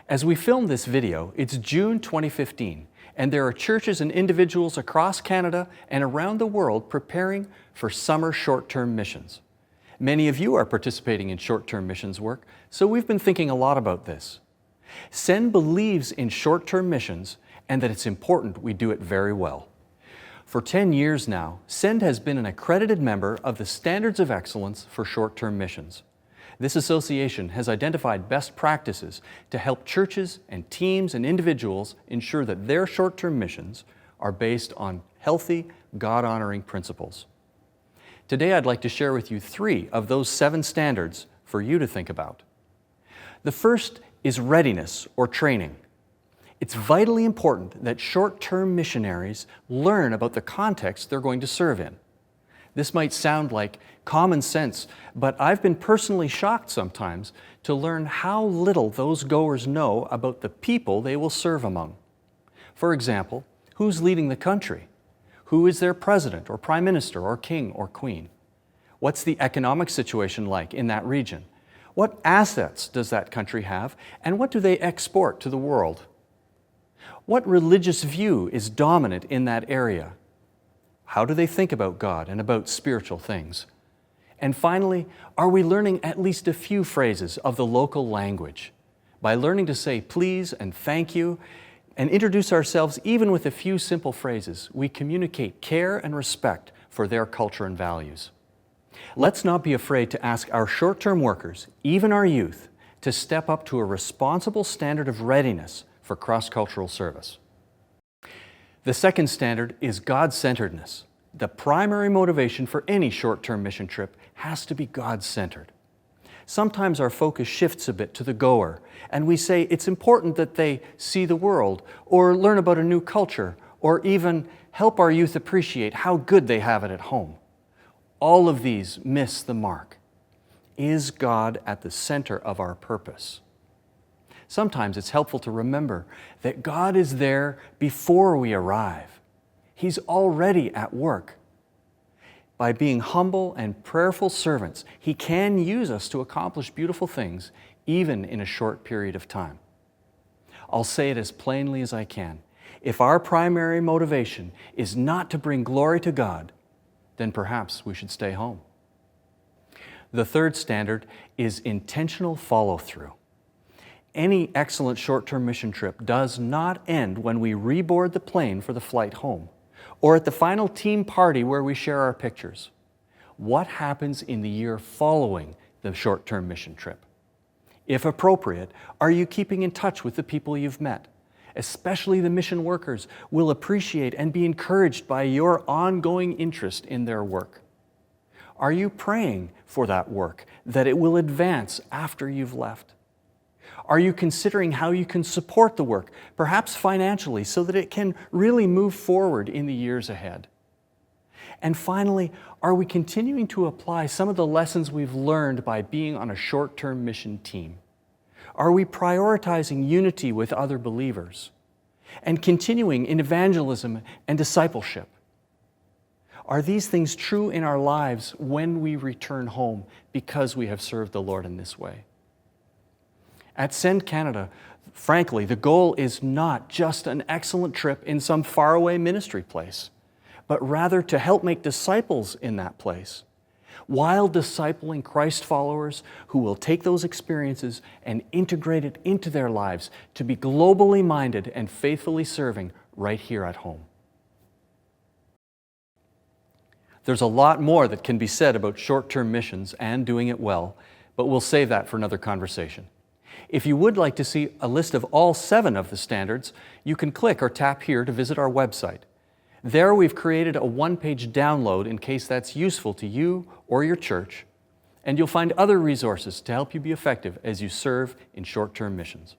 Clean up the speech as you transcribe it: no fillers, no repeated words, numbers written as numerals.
As we film this video, it's June 2015, and there are churches and individuals across Canada and around the world preparing for summer short-term missions. Many of you are participating in short-term missions work, so we've been thinking a lot about this. SEND believes in short-term missions and that it's important we do it very well. For 10 years now, SEND has been an accredited member of the Standards of Excellence for Short-Term Missions. This association has identified best practices to help churches and teams and individuals ensure that their short-term missions are based on healthy, God-honoring principles. Today I'd like to share with you 3 of those 7 standards for you to think about. The first is readiness or training. It's vitally important that short-term missionaries learn about the context they're going to serve in. This might sound like common sense, but I've been personally shocked sometimes to learn how little those goers know about the people they will serve among. For example, who's leading the country? Who is their president or prime minister or king or queen? What's the economic situation like in that region? What assets does that country have, and what do they export to the world? What religious view is dominant in that area? How do they think about God and about spiritual things? And finally, are we learning at least a few phrases of the local language? By learning to say please and thank you and introduce ourselves even with a few simple phrases, we communicate care and respect for their culture and values. Let's not be afraid to ask our short-term workers, even our youth, to step up to a responsible standard of readiness for cross-cultural service. The second standard is God-centeredness. The primary motivation for any short-term mission trip has to be God-centered. Sometimes our focus shifts a bit to the goer, and we say it's important that they see the world, or learn about a new culture, or even help our youth appreciate how good they have it at home. All of these miss the mark. Is God at the center of our purpose? Sometimes it's helpful to remember that God is there before we arrive. He's already at work. By being humble and prayerful servants, He can use us to accomplish beautiful things, even in a short period of time. I'll say it as plainly as I can. If our primary motivation is not to bring glory to God, then perhaps we should stay home. The third standard is intentional follow-through. Any excellent short-term mission trip does not end when we reboard the plane for the flight home, or at the final team party where we share our pictures. What happens in the year following the short-term mission trip? If appropriate, are you keeping in touch with the people you've met? Especially the mission workers will appreciate and be encouraged by your ongoing interest in their work. Are you praying for that work, that it will advance after you've left? Are you considering how you can support the work, perhaps financially, so that it can really move forward in the years ahead? And finally, are we continuing to apply some of the lessons we've learned by being on a short-term mission team? Are we prioritizing unity with other believers and continuing in evangelism and discipleship? Are these things true in our lives when we return home because we have served the Lord in this way? At SEND Canada, frankly, the goal is not just an excellent trip in some faraway ministry place, but rather to help make disciples in that place, while discipling Christ followers who will take those experiences and integrate it into their lives to be globally minded and faithfully serving right here at home. There's a lot more that can be said about short-term missions and doing it well, but we'll save that for another conversation. If you would like to see a list of all 7 of the standards, you can click or tap here to visit our website. There we've created a 1-page download in case that's useful to you or your church, and you'll find other resources to help you be effective as you serve in short-term missions.